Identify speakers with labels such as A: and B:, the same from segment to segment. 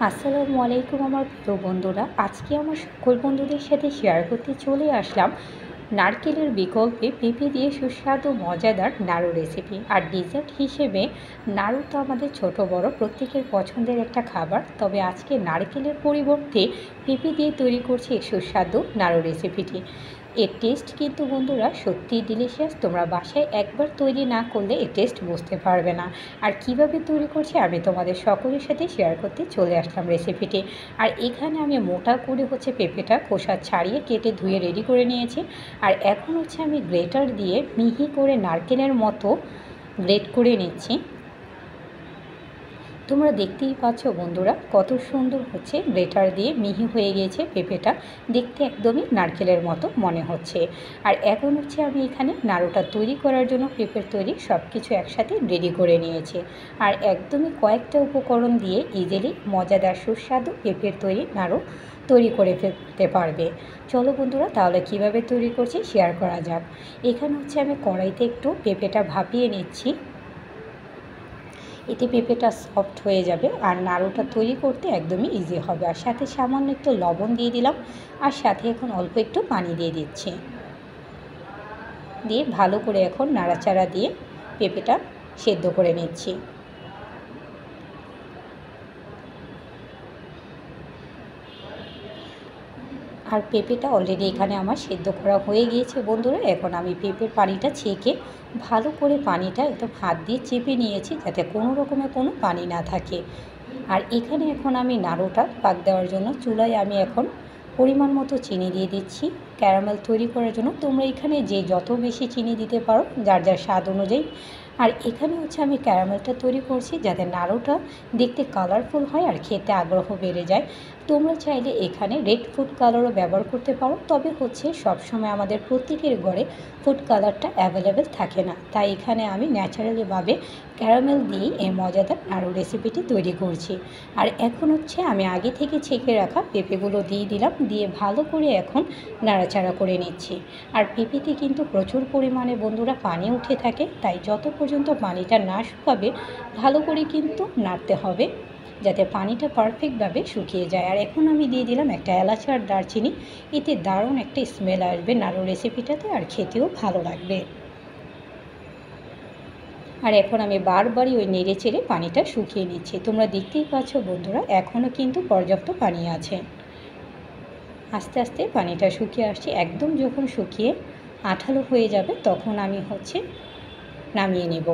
A: আসসালামু আলাইকুম আমার প্রিয় বন্ধুরা। আজকে আমার সকল বন্ধুদের সাথে শেয়ার করতে চলে আসলাম নারকেলের বিকল্পে পেঁপে দিয়ে সুস্বাদু মজাদার নাড়ু রেসিপি। আর ডেজার্ট হিসেবে নাড়ু তো আমাদের ছোট বড় প্রত্যেকের পছন্দের একটা খাবার, তবে আজকে নারকেলের পরিবর্তে পেঁপে দিয়ে তৈরি করছি এই সুস্বাদু নাড়ু রেসিপিটি। এর টেস্ট কিন্তু বন্ধুরা সত্যিই ডিলিশিয়াস। তোমরা বাসায় একবার তৈরি না করলে এর টেস্ট বুঝতে পারবে না। আর কিভাবে তৈরি করছি আমি তোমাদের সকলের সাথে শেয়ার করতে চলে আসলাম রেসিপিটি। আর এখানে আমি মোটা করে পেঁপেটা খোসা ছাড়িয়ে কেটে ধুয়ে রেডি করে নিয়েছি। আর এখন আমি গ্রেটার দিয়ে মিহি করে নারকেলের মতো গ্রেট করে নিচ্ছি। তোমরা দেখতেই পাচ্ছ বন্ধুরা কত সুন্দর গ্রেটার দিয়ে মিহি হয়ে গিয়েছে পেঁপেটা, দেখতে একদমই নারকেলের মতো মনে হচ্ছে। আর এখন আমি এখানে নাড়ুটা তৈরি করার জন্য পেঁপের তৈরি সব কিছু একসাথে রেডি করে নিয়েছি। আর একদমই কয়েকটা উপকরণ দিয়ে ইজিলি মজাদার সুস্বাদু পেঁপের তৈরি নাড়ু তৈরি করে ফেলতে পারবে। চলো বন্ধুরা, তাহলে কিভাবে তৈরি করছি শেয়ার করা যাক। এখানে আমি কড়াইতে একটু পেঁপেটা ভাপিয়ে নিচ্ছি, এতে পেঁপেটা সফট হয়ে যাবে আর নাড়ুটা তৈরি করতে একদমই ইজি হবে। আর সাথে সামান্য একটু লবণ দিয়ে দিলাম, আর সাথে এখন অল্প একটু পানি দিয়ে দিচ্ছি। দিয়ে ভালো করে এখন নাড়াচাড়া দিয়ে পেঁপেটা সেদ্ধ করে নিচ্ছি। আর পেঁপেটা অলরেডি এখানে আমার সেদ্ধ করা হয়ে গিয়েছে বন্ধুরা। এখন আমি পেঁপের পানিটা ছেঁকে ভালো করে পানিটা একদম হাত দিয়ে চেপে নিয়েছি, যাতে কোনো রকমের কোনো পানি না থাকে। আর এখানে এখন আমি নাড়ুটা পাক দেওয়ার জন্য চুলায় আমি এখন পরিমাণ মতো চিনি দিয়ে দিচ্ছি ক্যারামেল তৈরি করার জন্য। তোমরা এখানে যে যত বেশি চিনি দিতে পারো যার যার স্বাদ অনুযায়ী। আর এখানে আমি ক্যারামেলটা তৈরি করছি যাতে নাড়ুটা দেখতে কালারফুল হয় আর খেতে আগ্রহ বেড়ে যায়। তোমরা চাইলে এখানে রেড ফুড কালারও ব্যবহার করতে পারো, তবে সবসময় আমাদের প্রত্যেকের ঘরে ফুড কালারটা অ্যাভেলেবেল থাকে না, তাই এখানে আমি ন্যাচারালিভাবে ক্যারামেল দিয়েই এই মজাদার নাড়ু রেসিপিটি তৈরি করছি। আর এখন আমি আগে থেকে ছেঁকে রাখা পেঁপেগুলো দিয়ে দিলাম, দিয়ে ভালো করে এখন নাড়াচাড়া করে নিচ্ছি। আর পেঁপেতে কিন্তু প্রচুর পরিমাণে বন্ধুরা পানি উঠে থাকে, তাই যত পর্যন্ত পানিটা না শুকাবে ভালো করে কিন্তু নাড়তে হবে, যাতে পানিটা পারফেক্টভাবে শুকিয়ে যায়। আর এখন আমি দিয়ে দিলাম একটা এলাচ আর দারচিনি, এতে দারুণ একটা স্মেল আসবে নাড়ু রেসিপিটাতে, আর খেতেও ভালো লাগবে। আর এখন আমি বারবারই ওই নেড়ে চেড়ে পানিটা শুকিয়ে নিচ্ছি। তোমরা দেখতেই পাচ্ছ বন্ধুরা এখনও কিন্তু পর্যাপ্ত পানি আছে। আস্তে আস্তে পানিটা শুকিয়ে আসছে, একদম যখন শুকিয়ে আঠালো হয়ে যাবে তখন আমি নামিয়ে নেব।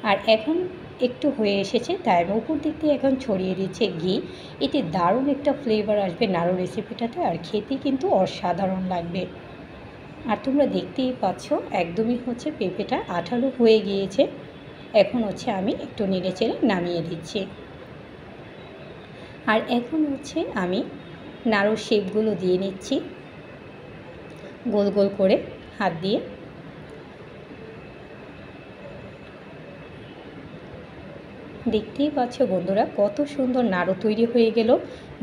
A: আর এখন একটু হয়ে এসেছে, তাই আমি উপর দিক দিয়ে এখন ছড়িয়ে দিচ্ছে ঘি। এতে দারুণ একটা ফ্লেভার আসবে নাড়ু রেসিপিটাতে, আর খেতে কিন্তু অসাধারণ লাগবে। আর তোমরা দেখতেই পাচ্ছ একদমই পেঁপেটা আঠালো হয়ে গিয়েছে। এখন আমি একটু নেড়ে চেড়ে নামিয়ে দিচ্ছি। আর এখন আমি নাড়ুর শেপগুলো দিয়ে নিচ্ছি গোল গোল করে হাত দিয়ে। দেখতেই পাচ্ছ বন্ধুরা কত সুন্দর নাড়ু তৈরি হয়ে গেল।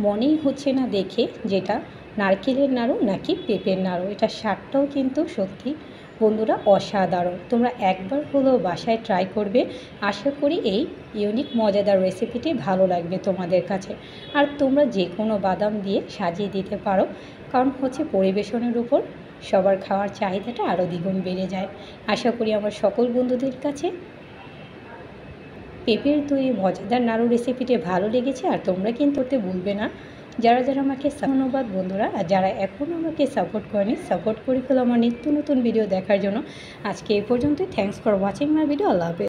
A: মনেই হচ্ছে না দেখে যেটা নারকেলের নাড়ু নাকি পেঁপের নাড়ু। এটা স্বাদটাও কিন্তু সত্যি বন্ধুরা অসাধারণ। তোমরা একবার হলেও বাসায় ট্রাই করবে। আশা করি এই ইউনিক মজাদার রেসিপিটি ভালো লাগবে তোমাদের কাছে। আর তোমরা যে কোনো বাদাম দিয়ে সাজিয়ে দিতে পারো, কারণ পরিবেশনের উপর সবার খাওয়ার চাহিদাটা আরও দ্বিগুণ বেড়ে যায়। আশা করি আমার সকল বন্ধুদের কাছে পেঁপের তৈরি মজাদার নাড়ু রেসিপিটি ভালো লেগেছে। আর তোমরা কিন্তু করতে ভুলবে না। যারা যারা আমাকে ধন্যবাদ বন্ধুরা, আর যারা এখনও আমাকে সাপোর্ট করেনি সাপোর্ট করে ফেলো আমার নিত্য নতুন ভিডিও দেখার জন্য। আজকে এই পর্যন্তই। Thanks for watching my video. আল্লাহ হাফেজ।